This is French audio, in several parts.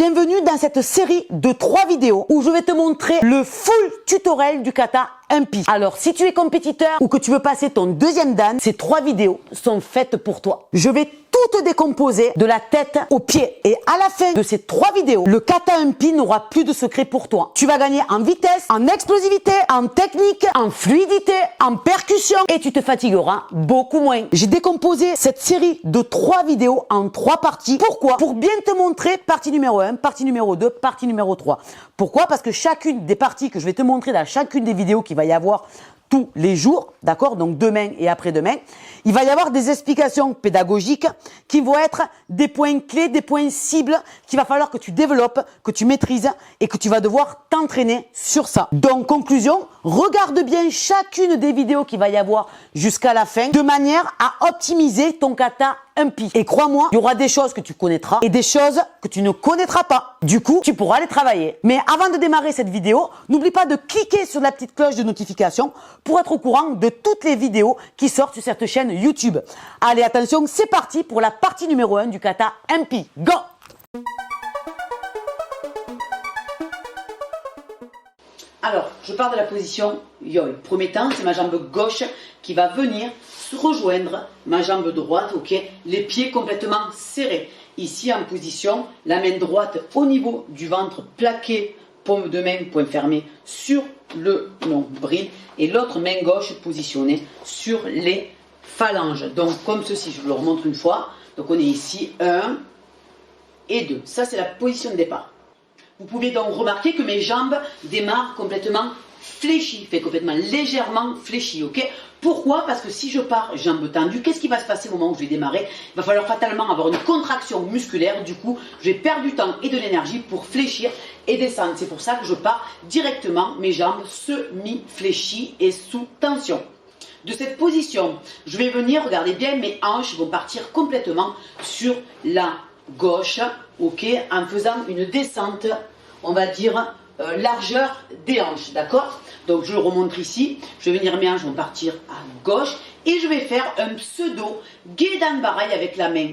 Bienvenue dans cette série de 3 vidéos où je vais te montrer le full tutoriel du kata impie. Alors si tu es compétiteur ou que tu veux passer ton deuxième dan, ces 3 vidéos sont faites pour toi. Je vais tout te décomposer de la tête aux pieds et à la fin de ces 3 vidéos, le kata impie n'aura plus de secret pour toi. Tu vas gagner en vitesse, en explosivité, en technique, en fluidité, en percussion et tu te fatigueras beaucoup moins. J'ai décomposé cette série de 3 vidéos en 3 parties. Pourquoi? Pour bien te montrer partie numéro 1, partie numéro 2, partie numéro 3. Pourquoi? Parce que chacune des parties que je vais te montrer dans chacune des vidéos qu'il va y avoir tous les jours, d'accord, donc demain et après-demain, il va y avoir des explications pédagogiques qui vont être des points clés, des points cibles qu'il va falloir que tu développes, que tu maîtrises et que tu vas devoir t'entraîner sur ça. Donc, conclusion, regarde bien chacune des vidéos qu'il va y avoir jusqu'à la fin de manière à optimiser ton kata impie. Et crois-moi, il y aura des choses que tu connaîtras et des choses que tu ne connaîtras pas. Du coup, tu pourras les travailler. Mais avant de démarrer cette vidéo, n'oublie pas de cliquer sur la petite cloche de notification pour être au courant de toutes les vidéos qui sortent sur cette chaîne YouTube. Allez, attention, c'est parti pour la partie numéro 1 du kata impie. Go! Alors, je pars de la position Yoi. Premier temps, c'est ma jambe gauche qui va venir se rejoindre ma jambe droite, ok? Les pieds complètement serrés. Ici, en position, la main droite au niveau du ventre, plaqué, paume de main, poing fermé sur le nombril. Et l'autre main gauche positionnée sur les phalanges. Donc, comme ceci, je vous le remontre une fois. Donc, on est ici, 1 et 2. Ça, c'est la position de départ. Vous pouvez donc remarquer que mes jambes démarrent complètement fléchies, fait complètement légèrement fléchies, ok? Pourquoi? Parce que si je pars jambes tendues, qu'est-ce qui va se passer au moment où je vais démarrer? Il va falloir fatalement avoir une contraction musculaire, du coup, je vais perdre du temps et de l'énergie pour fléchir et descendre. C'est pour ça que je pars directement, mes jambes semi-fléchies et sous tension. De cette position, je vais venir, regardez bien, mes hanches vont partir complètement sur la gauche, ok, en faisant une descente, on va dire, largeur des hanches, d'accord? Donc je le remonte ici, je vais venir, mes hanches vont partir à gauche et je vais faire un pseudo Gedan Barai avec la main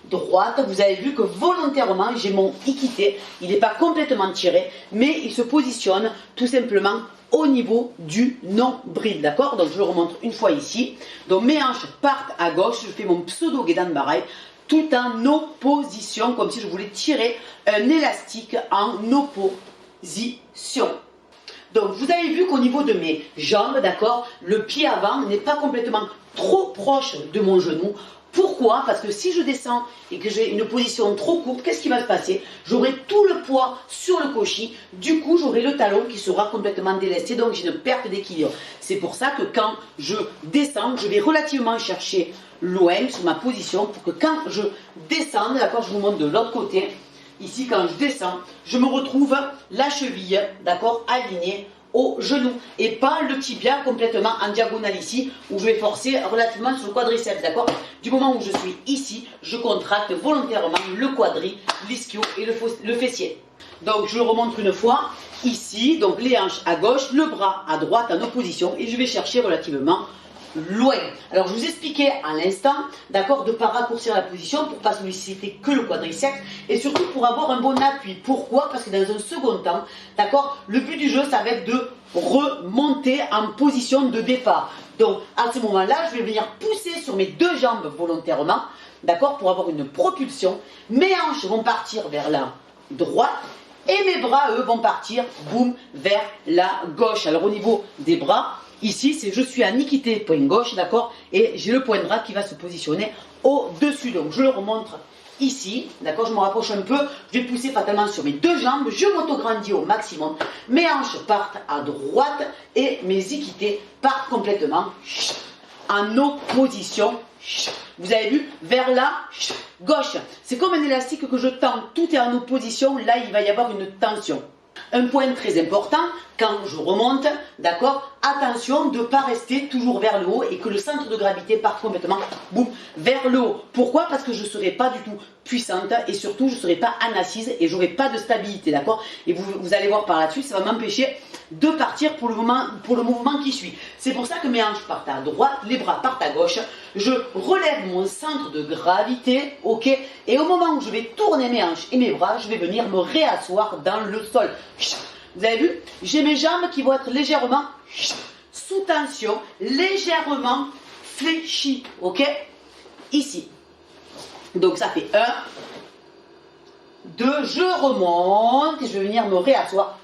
droite. Vous avez vu que volontairement j'ai mon ikité, il n'est pas complètement tiré, mais il se positionne tout simplement au niveau du nombril, d'accord? Donc je le remonte une fois ici, donc mes hanches partent à gauche, je fais mon pseudo Gedan Barai, tout en opposition, comme si je voulais tirer un élastique en opposition. Donc vous avez vu qu'au niveau de mes jambes, d'accord, le pied avant n'est pas complètement trop proche de mon genou. Pourquoi? Parce que si je descends et que j'ai une position trop courte, qu'est-ce qui va se passer? J'aurai tout le poids sur le cochis, du coup j'aurai le talon qui sera complètement délesté, donc j'ai une perte d'équilibre. C'est pour ça que quand je descends, je vais relativement chercher loin sur ma position pour que quand je descends, d'accord, je vous montre de l'autre côté, ici quand je descends, je me retrouve la cheville, d'accord, alignée au genou et pas le tibia complètement en diagonale ici où je vais forcer relativement sur le quadriceps, d'accord? Du moment où je suis ici, je contracte volontairement le quadri, l'ischio et le fessier. Donc je le remonte une fois, ici, donc les hanches à gauche, le bras à droite en opposition et je vais chercher relativement loin. Alors je vous expliquais à l'instant, d'accord, de ne pas raccourcir la position pour ne pas solliciter que le quadriceps et surtout pour avoir un bon appui. Pourquoi? Parce que dans un second temps, d'accord, le but du jeu ça va être de remonter en position de départ. Donc à ce moment-là, je vais venir pousser sur mes 2 jambes volontairement, d'accord, pour avoir une propulsion. Mes hanches vont partir vers la droite et mes bras, eux, vont partir, boum, vers la gauche. Alors au niveau des bras, ici, c'est je suis à Nikité, point gauche, d'accord, et j'ai le point de bras qui va se positionner au-dessus. Donc, je le remontre ici, d'accord, je me rapproche un peu, je vais pousser fatalement sur mes 2 jambes, je m'autograndis au maximum, mes hanches partent à droite et mes iquités partent complètement en opposition. Vous avez vu, vers la gauche. C'est comme un élastique que je tends, tout est en opposition, là, il va y avoir une tension. Un point très important, quand je remonte, d'accord, attention de ne pas rester toujours vers le haut et que le centre de gravité parte complètement boum, vers le haut. Pourquoi? Parce que je ne serai pas du tout puissante et surtout je ne serai pas en assise et j'aurai pas de stabilité, d'accord. Et vous allez voir par là-dessus, ça va m'empêcher de partir pour le mouvement qui suit. C'est pour ça que mes hanches partent à droite, les bras partent à gauche, je relève mon centre de gravité, ok, et au moment où je vais tourner mes hanches et mes bras, je vais venir me réasseoir dans le sol. Vous avez vu? J'ai mes jambes qui vont être légèrement sous tension, légèrement fléchies, ok, ici. Donc ça fait 1, 2, je remonte et je vais venir me réasseoir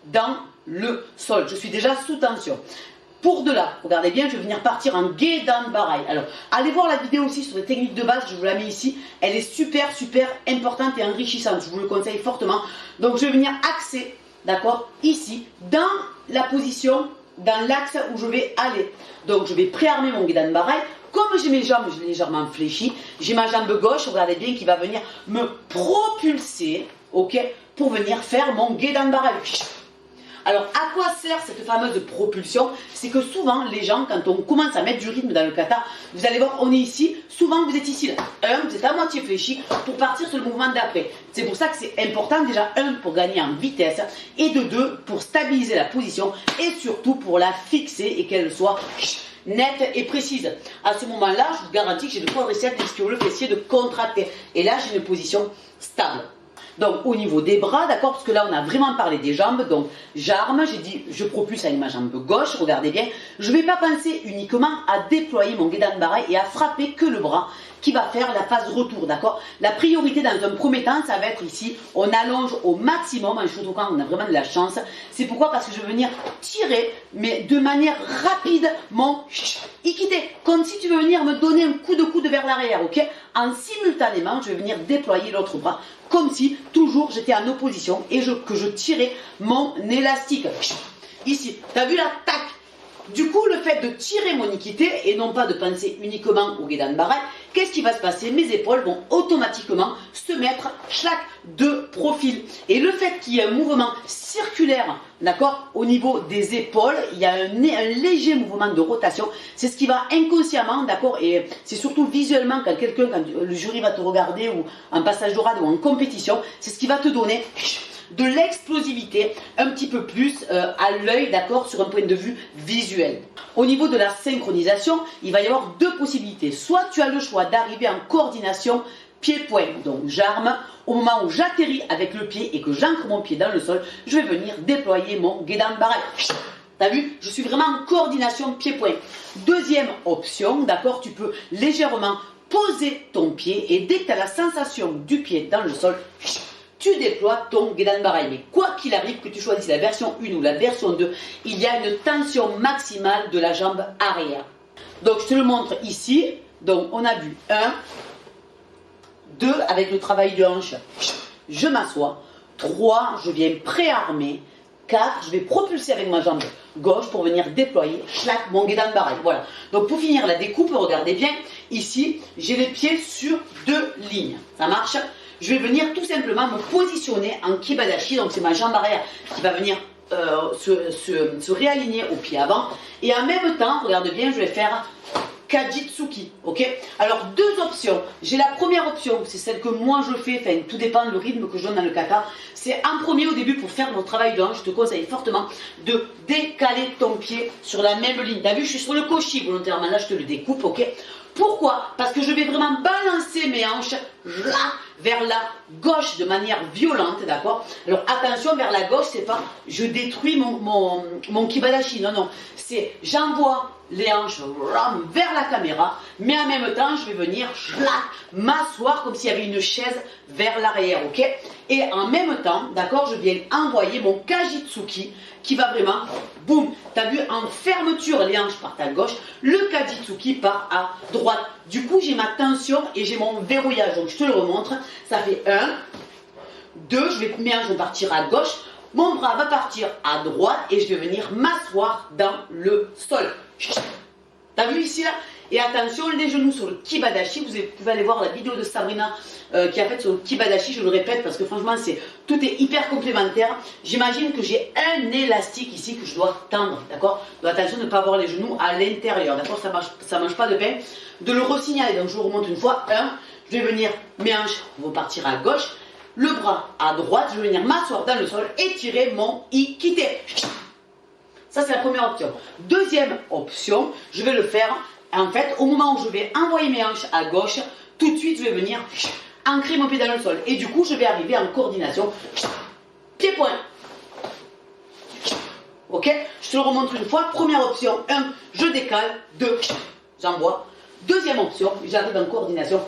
dans le sol. Je suis déjà sous tension. Pour de là, regardez bien, je vais venir partir en Gedan Barai. Alors, allez voir la vidéo aussi sur les techniques de base, je vous la mets ici. Elle est super, super importante et enrichissante. Je vous le conseille fortement. Donc, je vais venir axer, d'accord, ici, dans la position, dans l'axe où je vais aller. Donc, je vais préarmer mon Gedan Barai. Comme j'ai mes jambes légèrement fléchies, j'ai ma jambe gauche, regardez bien, qui va venir me propulser, ok, pour venir faire mon Gedan Barai. Alors, à quoi sert cette fameuse propulsion? C'est que souvent, les gens, quand on commence à mettre du rythme dans le kata, vous allez voir, on est ici, souvent vous êtes ici, là. Vous êtes à moitié fléchi pour partir sur le mouvement d'après. C'est pour ça que c'est important, déjà, pour gagner en vitesse, et de 2, pour stabiliser la position, et surtout pour la fixer et qu'elle soit nette et précise. À ce moment-là, je vous garantis que j'ai le quadriceps ischio fessier de contracter. Et là, j'ai une position stable. Donc au niveau des bras, d'accord, parce que là on a vraiment parlé des jambes, donc j'arme, j'ai dit je propulse avec ma jambe gauche, regardez bien, je ne vais pas penser uniquement à déployer mon Gedan Barai et à frapper que le bras qui va faire la phase retour, d'accord. La priorité dans un premier temps, ça va être ici, on allonge au maximum, surtout quand on a vraiment de la chance. C'est pourquoi? Parce que je vais venir tirer, mais de manière rapide, mon ikite, comme si tu veux venir me donner un coup de coude vers l'arrière, ok. En simultanément, je vais venir déployer l'autre bras, comme si toujours j'étais en opposition et que je tirais mon élastique. Ici, tu as vu la tac? Du coup, le fait de tirer mon ikite et non pas de penser uniquement au Gedan Barai, qu'est-ce qui va se passer? Mes épaules vont automatiquement se mettre chaque de profil. Et le fait qu'il y ait un mouvement circulaire, d'accord, au niveau des épaules, il y a un léger mouvement de rotation. C'est ce qui va inconsciemment, d'accord, et c'est surtout visuellement quand le jury va te regarder ou en passage d'oral ou en compétition, c'est ce qui va te donner de l'explosivité un petit peu plus à l'œil, d'accord, sur un point de vue visuel. Au niveau de la synchronisation, il va y avoir 2 possibilités. Soit tu as le choix d'arriver en coordination pied-point, donc j'arme, au moment où j'atterris avec le pied et que j'ancre mon pied dans le sol, je vais venir déployer mon Gedan Barai. T'as vu? Je suis vraiment en coordination pied-point. Deuxième option, d'accord, tu peux légèrement poser ton pied et dès que tu as la sensation du pied dans le sol, tu déploies ton Gedan Barai. Mais quoi qu'il arrive, que tu choisisses la version 1 ou la version 2, il y a une tension maximale de la jambe arrière. Donc je te le montre ici. Donc on a vu 1, 2 avec le travail de hanche, je m'assois. 3, je viens préarmer. 4, je vais propulser avec ma jambe gauche pour venir déployer mon Gedan Barai. Voilà. Donc pour finir la découpe, regardez bien. Ici, j'ai les pieds sur 2 lignes. Ça marche? Je vais venir tout simplement me positionner en Kibadashi, donc c'est ma jambe arrière qui va venir se réaligner au pied avant. Et en même temps, regarde bien, je vais faire Kajitsuki, ok. Alors 2 options. J'ai la première option, c'est celle que moi je fais, enfin tout dépend du rythme que je donne dans le kata. C'est en premier au début pour faire mon travail de hanche, je te conseille fortement de décaler ton pied sur la même ligne. T'as vu, je suis sur le koshi volontairement, là je te le découpe, ok. Pourquoi? Parce que je vais vraiment balancer mes hanches là, vers la gauche de manière violente, d'accord? Alors attention, vers la gauche, c'est pas je détruis mon Kibadashi, non, non. C'est j'envoie les hanches vers la caméra, mais en même temps, je vais venir m'asseoir comme s'il y avait une chaise vers l'arrière, ok? Et en même temps, d'accord, je viens envoyer mon Kajitsuki qui va vraiment, boum, tu as vu, en fermeture, les hanches partent à gauche, le Kajitsuki part à droite. Du coup, j'ai ma tension et j'ai mon verrouillage. Donc, je te le remontre. Ça fait 1, 2, mes hanches vont partir à gauche, mon bras va partir à droite et je vais venir m'asseoir dans le sol. T'as vu ici là? Et attention, les genoux sur le kibadashi. Vous pouvez aller voir la vidéo de Sabrina qui a fait sur le kibadashi. Je le répète parce que franchement, tout est hyper complémentaire. J'imagine que j'ai un élastique ici que je dois tendre, d'accord? Donc attention de ne pas avoir les genoux à l'intérieur, d'accord? Ça mange pas de pain. De le ressignaler. Donc je vous remonte une fois. 1, je vais venir, mes hanches vont partir à gauche. Le bras à droite, je vais venir m'asseoir dans le sol et tirer mon ikite. Ça, c'est la première option. Deuxième option, je vais le faire, en fait, au moment où je vais envoyer mes hanches à gauche, tout de suite, je vais venir ancrer mon pied dans le sol. Et du coup, je vais arriver en coordination. Pied-point. Ok? Je te le remontre une fois. Première option, 1, je décale. 2, j'envoie. Deuxième option, j'arrive en coordination.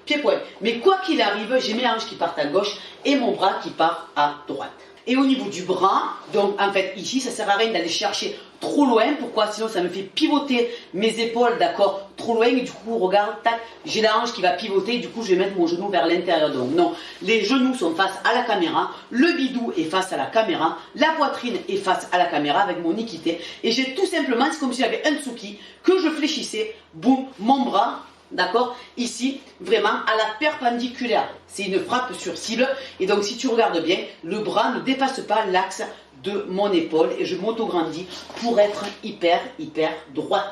Pied-point. Mais quoi qu'il arrive, j'ai mes hanches qui partent à gauche et mon bras qui part à droite. Et au niveau du bras, donc en fait ici, ça sert à rien d'aller chercher trop loin. Pourquoi? Sinon ça me fait pivoter mes épaules, d'accord, trop loin. Et du coup, regarde, tac, j'ai la hanche qui va pivoter. Du coup, je vais mettre mon genou vers l'intérieur. Donc non, les genoux sont face à la caméra. Le bidou est face à la caméra. La poitrine est face à la caméra avec mon ikite. Et j'ai tout simplement, c'est comme si j'avais un tsuki que je fléchissais. Boum, mon bras. D'accord? Ici, vraiment à la perpendiculaire. C'est une frappe sur cible. Et donc, si tu regardes bien, le bras ne dépasse pas l'axe de mon épaule. Et je m'auto-grandis pour être hyper droite.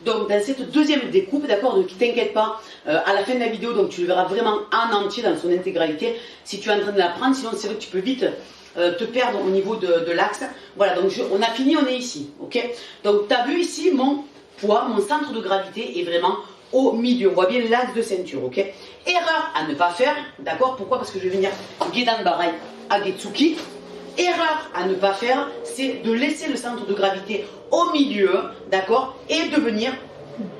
Donc dans cette deuxième découpe, d'accord, ne t'inquiète pas, à la fin de la vidéo, donc tu le verras vraiment en entier dans son intégralité, si tu es en train de l'apprendre, sinon c'est vrai que tu peux vite te perdre au niveau de l'axe. Voilà, donc on a fini, on est ici, ok? Donc tu as vu ici mon poids, mon centre de gravité est vraiment au milieu, on voit bien l'axe de ceinture, ok? Erreur à ne pas faire, d'accord? Pourquoi? Parce que je vais venir Gedan Barai Agetsuki. Erreur à ne pas faire, c'est de laisser le centre de gravité au milieu, d'accord, et de venir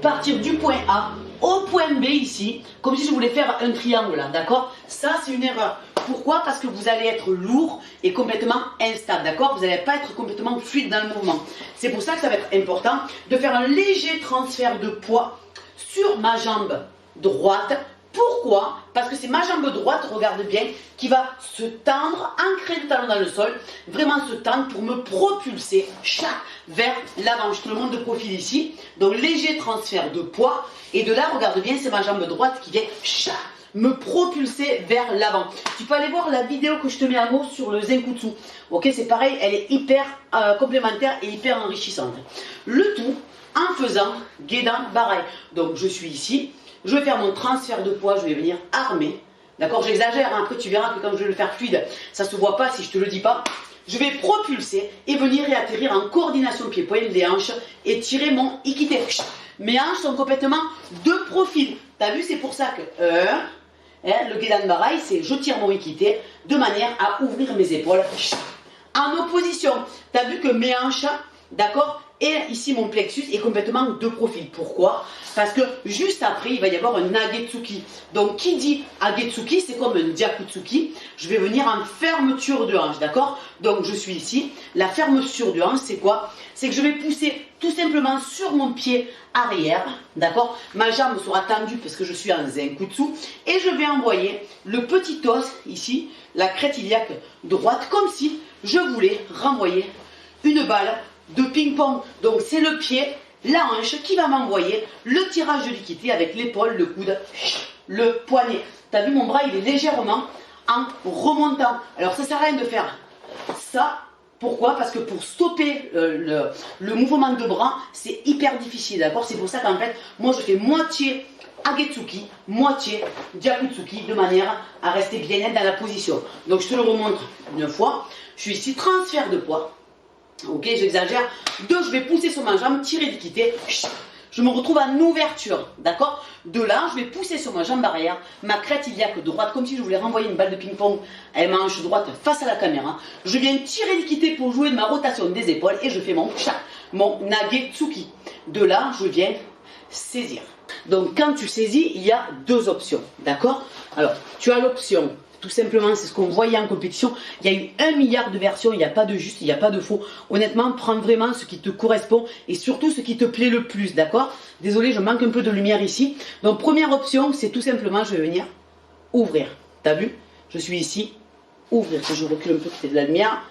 partir du point A au point B ici, comme si je voulais faire un triangle là, d'accord. Ça, c'est une erreur. Pourquoi? Parce que vous allez être lourd et complètement instable, d'accord. Vous n'allez pas être complètement fluide dans le mouvement. C'est pour ça que ça va être important de faire un léger transfert de poids sur ma jambe droite. Pourquoi? Parce que c'est ma jambe droite, regarde bien, qui va se tendre, ancrer le talon dans le sol, vraiment se tendre pour me propulser vers l'avant. Je te le montre de profil ici. Donc léger transfert de poids. Et de là, regarde bien, c'est ma jambe droite qui vient me propulser vers l'avant. Tu peux aller voir la vidéo que je te mets en haut sur le Zenkutsu. Ok, c'est pareil, elle est hyper complémentaire et hyper enrichissante. Le tout en faisant Gedan Barai. Donc je suis ici. Je vais faire mon transfert de poids, je vais venir armer. D'accord, j'exagère, hein. Après tu verras que quand je vais le faire fluide, ça ne se voit pas si je ne te le dis pas. Je vais propulser et venir et atterrir en coordination pied-point des hanches et tirer mon ikite. Mes hanches sont complètement de profil. Tu as vu, c'est pour ça que le Gedan Barai, c'est je tire mon ikite de manière à ouvrir mes épaules en opposition. Tu as vu que mes hanches, d'accord, et ici mon plexus est complètement de profil. Pourquoi? Parce que juste après, il va y avoir un Agetsuki. Donc qui dit Agetsuki, c'est comme un Gyakutsuki. Je vais venir en fermeture de hanche, d'accord? Donc je suis ici. La fermeture de hanche, c'est quoi? C'est que je vais pousser tout simplement sur mon pied arrière, d'accord? Ma jambe sera tendue parce que je suis en Zenkutsu. Et je vais envoyer le petit os ici, la crête iliaque droite, comme si je voulais renvoyer une balle de ping-pong. Donc c'est le pied, la hanche qui va m'envoyer le tirage de l'ikite avec l'épaule, le coude, le poignet. Tu as vu, mon bras il est légèrement en remontant. Alors ça sert à rien de faire ça. Pourquoi? Parce que pour stopper le mouvement de bras, c'est hyper difficile, d'accord? C'est pour ça qu'en fait, moi je fais moitié Agetsuki, moitié Gyakutsuki, de manière à rester bien net dans la position. Donc je te le remontre une fois. Je suis ici, transfert de poids. Ok, j'exagère. 2, je vais pousser sur ma jambe, tirer l'ikite. Je me retrouve en ouverture, d'accord? De là, je vais pousser sur ma jambe arrière, ma crête iliaque droite, comme si je voulais renvoyer une balle de ping-pong avec ma hanche droite face à la caméra. Je viens tirer l'ikite pour jouer de ma rotation des épaules et je fais mon Nagetsuki. De là, je viens saisir. Donc, quand tu saisis, il y a 2 options, d'accord? Alors, tu as l'option... Tout simplement, c'est ce qu'on voyait en compétition. Il y a eu 1 milliard de versions, il n'y a pas de juste, il n'y a pas de faux. Honnêtement, prends vraiment ce qui te correspond et surtout ce qui te plaît le plus, d'accord? Désolé, je manque un peu de lumière ici. Donc, première option, c'est tout simplement, je vais venir ouvrir. Tu as vu? Je suis ici, ouvrir. Si je recule un peu, c'est de la lumière,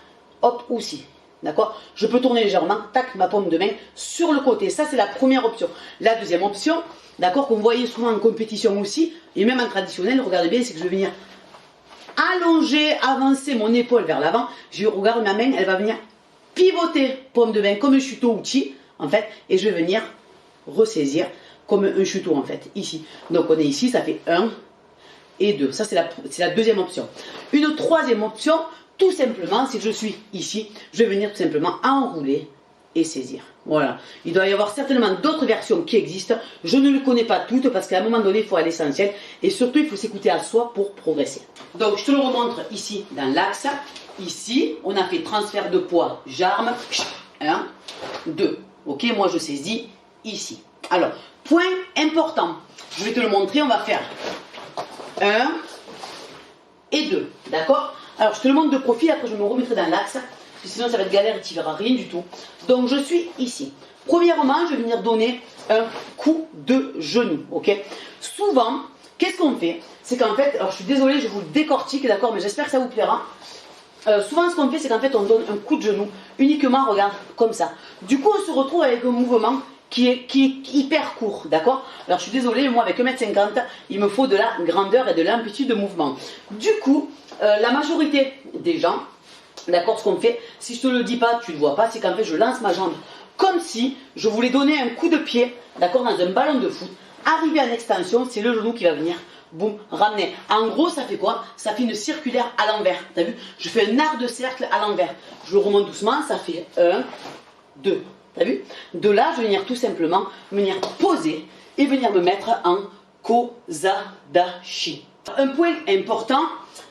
hop, aussi. D'accord? Je peux tourner légèrement, tac, ma paume de main sur le côté. Ça, c'est la première option. La deuxième option, d'accord, qu'on voyait souvent en compétition aussi, et même en traditionnel, regardez bien, c'est que je vais venir allonger, avancer mon épaule vers l'avant. Je regarde ma main, elle va venir pivoter, paume de main, comme un chuto-outil, en fait, et je vais venir ressaisir comme un chuto, en fait, ici. Donc, on est ici, ça fait 1 et 2. Ça, c'est la deuxième option. Une troisième option, tout simplement, c'est que je suis ici, je vais venir tout simplement enrouler et saisir. Voilà. Il doit y avoir certainement d'autres versions qui existent. Je ne les connais pas toutes parce qu'à un moment donné, il faut aller à l'essentiel. Et surtout, il faut s'écouter à soi pour progresser. Donc, je te le remontre ici dans l'axe. Ici, on a fait transfert de poids, j'arme. 1, 2. Ok, moi je saisis ici. Alors, point important. Je vais te le montrer. On va faire 1 et 2. D'accord? Alors, je te le montre de profil. Après, je me remettrai dans l'axe. Sinon ça va être galère et tu ne verras rien du tout. Donc je suis ici. Premièrement, je vais venir donner un coup de genou. Ok. Souvent, qu'est-ce qu'on fait? C'est qu'en fait, alors je suis désolée, je vous le décortique, d'accord, mais j'espère que ça vous plaira. Souvent, ce qu'on fait, c'est qu'en fait, on donne un coup de genou uniquement, regarde, comme ça. Du coup, on se retrouve avec un mouvement qui est hyper court, d'accord? Alors je suis désolée, moi avec 1m50, il me faut de la grandeur et de l'amplitude de mouvement. Du coup, la majorité des gens, d'accord, ce qu'on fait, si je te le dis pas, tu ne le vois pas, c'est qu'en fait je lance ma jambe comme si je voulais donner un coup de pied, d'accord, dans un ballon de foot. Arrivé en extension, c'est le genou qui va venir, boum, ramener. En gros, ça fait quoi? Ça fait une circulaire à l'envers, t'as vu? Je fais un arc de cercle à l'envers. Je le remonte doucement, ça fait 1, 2, t'as vu? De là, je vais venir tout simplement venir poser et venir me mettre en Kozadashi. Un point important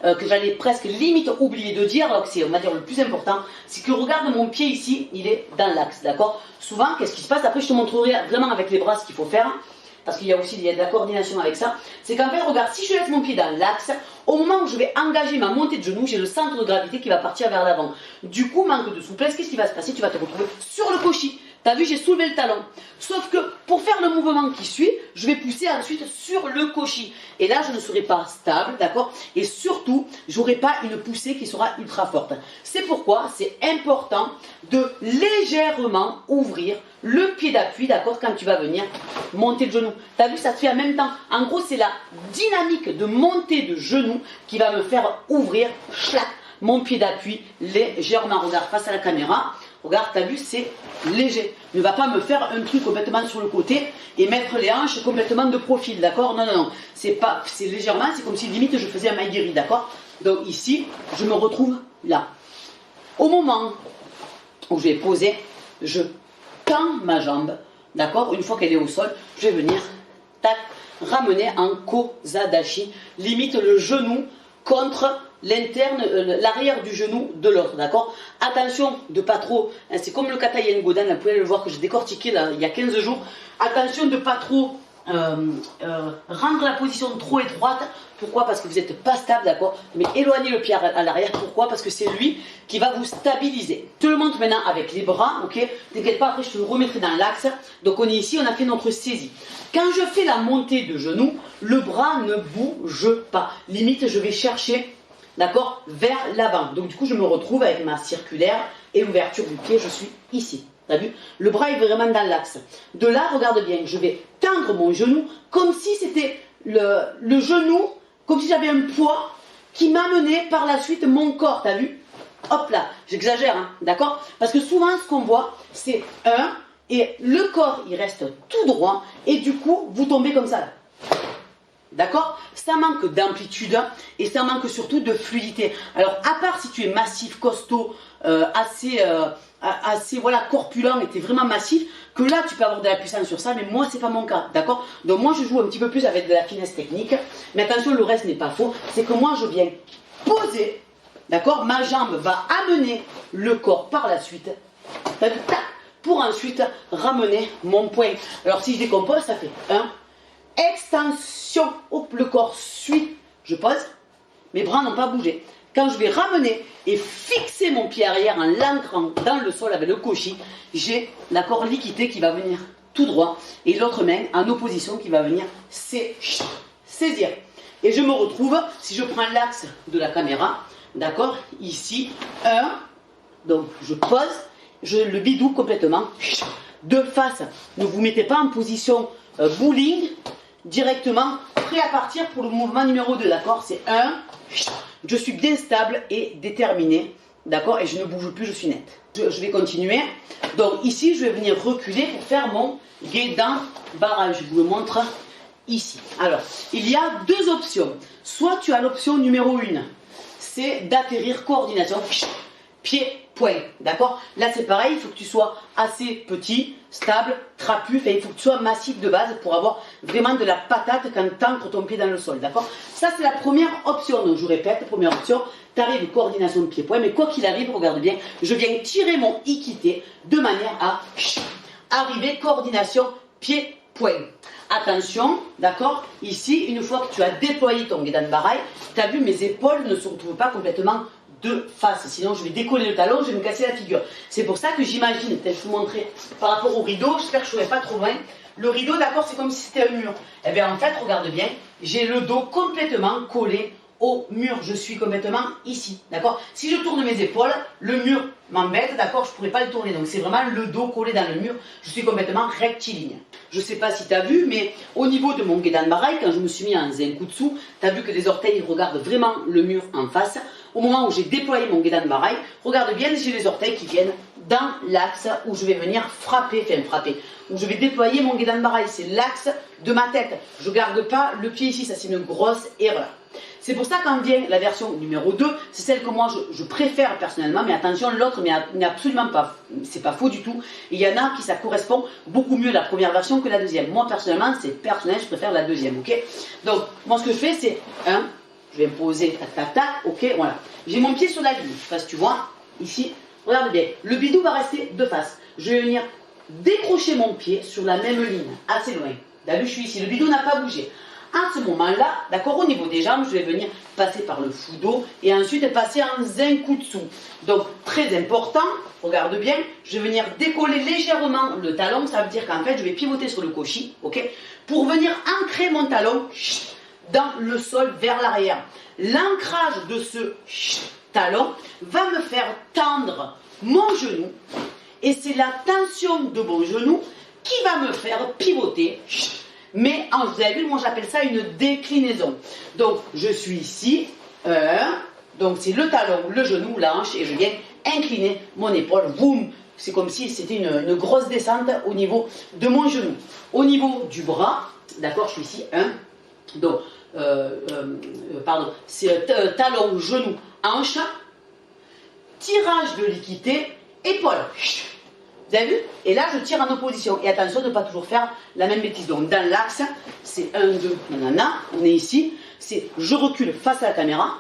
que j'allais presque limite oublier de dire, alors que c'est on va dire le plus important, c'est que regarde mon pied ici, il est dans l'axe, d'accord? Souvent, qu'est-ce qui se passe? Après, je te montrerai vraiment avec les bras ce qu'il faut faire, parce qu'il y a aussi de la coordination avec ça. C'est qu'en fait, regarde, si je laisse mon pied dans l'axe, au moment où je vais engager ma montée de genou, j'ai le centre de gravité qui va partir vers l'avant. Du coup, manque de souplesse, qu'est-ce qui va se passer? Tu vas te retrouver sur le cochis. T'as vu, j'ai soulevé le talon. Sauf que pour faire le mouvement qui suit, je vais pousser ensuite sur le cochis. Et là, je ne serai pas stable, d'accord? Et surtout, je n'aurai pas une poussée qui sera ultra forte. C'est pourquoi c'est important de légèrement ouvrir le pied d'appui, d'accord? Quand tu vas venir monter le genou. T'as vu, ça se fait en même temps. En gros, c'est la dynamique de montée de genou qui va me faire ouvrir, chlac, mon pied d'appui légèrement. Regarde, face à la caméra. Regarde, t'as vu, c'est léger. Ne va pas me faire un truc complètement sur le côté et mettre les hanches complètement de profil, d'accord? Non, non, non. C'est légèrement, c'est comme si limite je faisais un maïgiri, d'accord? Donc ici, je me retrouve là. Au moment où je vais poser, je tends ma jambe, d'accord? Une fois qu'elle est au sol, je vais venir, tac, ramener en Kozadashi, limite le genou contre l'arrière du genou de l'autre, d'accord? Attention de pas trop, hein, c'est comme le kata yen godan, vous pouvez le voir que j'ai décortiqué là, il y a 15 jours. Attention de pas trop rendre la position trop étroite. Pourquoi? Parce que vous n'êtes pas stable, d'accord? Mais éloignez le pied à l'arrière. Pourquoi? Parce que c'est lui qui va vous stabiliser. Je te le montre maintenant avec les bras, ok? T'inquiète pas, après je te le remettrai dans l'axe. Donc on est ici, on a fait notre saisie. Quand je fais la montée de genou, le bras ne bouge pas. Limite, je vais chercher, d'accord, vers l'avant. Donc du coup, je me retrouve avec ma circulaire et l'ouverture du pied, je suis ici. T'as vu? Le bras est vraiment dans l'axe. De là, regarde bien, je vais tendre mon genou comme si c'était le genou, comme si j'avais un poids qui m'amenait par la suite mon corps. T'as vu? Hop là, j'exagère, hein, d'accord? Parce que souvent, ce qu'on voit, c'est et le corps, il reste tout droit, et du coup, vous tombez comme ça, là. D'accord? Ça manque d'amplitude et ça manque surtout de fluidité. Alors, à part si tu es massif, costaud, assez voilà, corpulent et tu es vraiment massif, que là, tu peux avoir de la puissance sur ça, mais moi, c'est pas mon cas. D'accord? Donc, moi, je joue un petit peu plus avec de la finesse technique. Mais attention, le reste n'est pas faux. C'est que moi, je viens poser, d'accord? Ma jambe va amener le corps par la suite. Tac, pour ensuite ramener mon poing. Alors, si je décompose, ça fait 1. Extension, hop, le corps suit, je pose, mes bras n'ont pas bougé. Quand je vais ramener et fixer mon pied arrière en l'ancrant dans le sol avec le cochis, j'ai l'accord liquidé qui va venir tout droit et l'autre main en opposition qui va venir saisir. Et je me retrouve, si je prends l'axe de la caméra, d'accord, ici, 1, donc je pose, le bidou complètement, de face. Ne vous mettez pas en position bowling, directement, prêt à partir pour le mouvement numéro 2, d'accord, c'est 1, je suis bien stable et déterminé, d'accord, et je ne bouge plus, je suis net. Je vais continuer. Donc ici, je vais venir reculer pour faire mon guédan barrage. Je vous le montre ici. Alors, il y a deux options. Soit tu as l'option numéro 1, c'est d'atterrir coordination, pied, point, d'accord. Là, c'est pareil, il faut que tu sois assez petit, stable, trapu, enfin, il faut que tu sois massif de base pour avoir vraiment de la patate quand tu ancres ton pied dans le sol, d'accord. Ça, c'est la première option. Donc, je répète, première option, tu arrives coordination de pied, point, mais quoi qu'il arrive, regarde bien, je viens tirer mon ikité de manière à arriver coordination pied, point. Attention, d'accord, ici, une fois que tu as déployé ton guédan barail, tu as vu, mes épaules ne se retrouvent pas complètement de face, sinon je vais décoller le talon, je vais me casser la figure. C'est pour ça que j'imagine, peut-être je vous montrer par rapport au rideau, j'espère que je ne serai pas trop loin. Le rideau, d'accord, c'est comme si c'était un mur. Eh bien en fait, regarde bien, j'ai le dos complètement collé au mur, je suis complètement ici, d'accord. Si je tourne mes épaules, le mur m'embête, d'accord, je ne pourrais pas le tourner. Donc c'est vraiment le dos collé dans le mur, je suis complètement rectiligne. Je ne sais pas si tu as vu, mais au niveau de mon guédan barail, quand je me suis mis en zenkutsu, tu as vu que les orteils regardent vraiment le mur en face. Au moment où j'ai déployé mon guédan barail, regarde bien, j'ai les orteils qui viennent dans l'axe où je vais venir frapper, où je vais déployer mon guédan barail. C'est l'axe de ma tête. Je ne garde pas le pied ici, ça c'est une grosse erreur. C'est pour ça qu'en vient la version numéro 2, c'est celle que moi je préfère personnellement, mais attention, l'autre n'est absolument pas, c'est pas faux du tout. Il y en a qui ça correspond beaucoup mieux à la première version que la deuxième. Moi personnellement, c'est personnel, je préfère la deuxième, ok. Donc, moi ce que je fais, c'est 1, je vais me poser, tac, tac, tac, ok, voilà. J'ai mon pied sur la ligne, je sais pas si tu vois, ici, regarde bien, le bidou va rester de face. Je vais venir décrocher mon pied sur la même ligne, assez loin. D'habitude, je suis ici, le bidou n'a pas bougé. À ce moment-là, d'accord, au niveau des jambes, je vais venir passer par le fudo et ensuite passer en zenkutsu. Donc, très important, regarde bien, je vais venir décoller légèrement le talon, ça veut dire qu'en fait, je vais pivoter sur le koshi, ok, pour venir ancrer mon talon dans le sol vers l'arrière. L'ancrage de ce talon va me faire tendre mon genou et c'est la tension de mon genou qui va me faire pivoter. Mais vous avez vu, moi j'appelle ça une déclinaison. Donc je suis ici, donc c'est le talon, le genou, la hanche, et je viens incliner mon épaule, boum. C'est comme si c'était une grosse descente au niveau de mon genou. Au niveau du bras, d'accord, je suis ici, donc, pardon, c'est talon, genou, hanche, tirage de l'ikité, épaule. Vous avez vu? Et là, je tire en opposition. Et attention de ne pas toujours faire la même bêtise. Donc, dans l'axe, c'est 1, 2, nanana. On est ici. C'est je recule face à la caméra.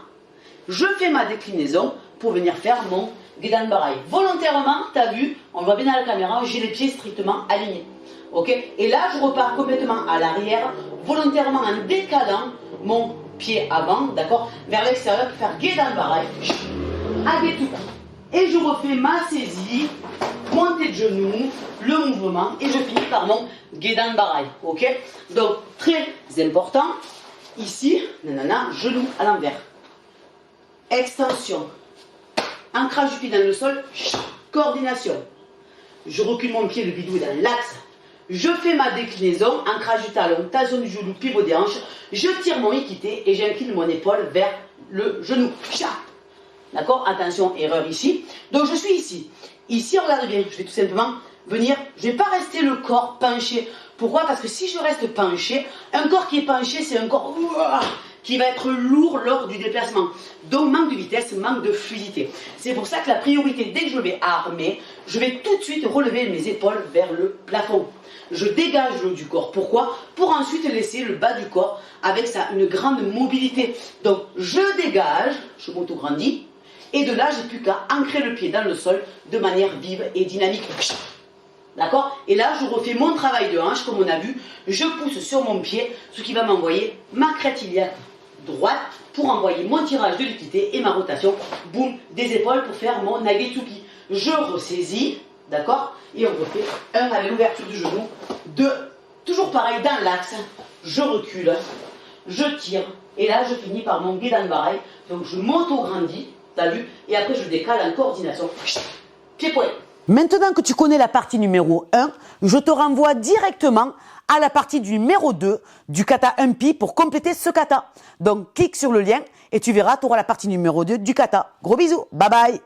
Je fais ma déclinaison pour venir faire mon guédan barail. Volontairement, tu as vu, on voit bien à la caméra, j'ai les pieds strictement alignés. Ok? Et là, je repars complètement à l'arrière, volontairement en décalant mon pied avant, d'accord, vers l'extérieur pour faire guédan barail. Agetuku. Et je refais ma saisie, montée de genoux, le mouvement, et je finis par mon guédan barail, ok. Donc, très important, ici, nanana, genou à l'envers. Extension. Ancrage du pied dans le sol, coordination. Je recule mon pied, le bidou est dans l'axe. Je fais ma déclinaison, ancrage du talon, tension du genou, pivot des hanches. Je tire mon ikité et j'incline mon épaule vers le genou. D'accord? Attention, erreur ici. Donc je suis ici. Ici, regarde bien, je vais tout simplement venir, je ne vais pas rester le corps penché. Pourquoi? Parce que si je reste penché, un corps qui est penché, c'est un corps qui va être lourd lors du déplacement. Donc manque de vitesse, manque de fluidité. C'est pour ça que la priorité, dès que je vais armer, je vais tout de suite relever mes épaules vers le plafond. Je dégage le haut du corps. Pourquoi? Pour ensuite laisser le bas du corps avec une grande mobilité. Donc je dégage, je m'auto-grandis. Et de là, j'ai plus qu'à ancrer le pied dans le sol de manière vive et dynamique. D'accord? Et là, je refais mon travail de hanche, comme on a vu. Je pousse sur mon pied, ce qui va m'envoyer ma crête iliaque droite pour envoyer mon tirage de l'ikité et ma rotation, boum, des épaules pour faire mon nagetsuki. Je ressaisis, d'accord? Et on refait 1 avec l'ouverture du genou, 2, toujours pareil, dans l'axe, je recule, je tire, et là je finis par mon guidon barail. Donc je m'auto-grandis, t'as vu, et après je décale en coordination. Pied-point. Maintenant que tu connais la partie numéro 1, je te renvoie directement à la partie du numéro 2 du kata 1pi pour compléter ce kata. Donc clique sur le lien et tu verras, tu auras la partie numéro 2 du kata. Gros bisous, bye bye.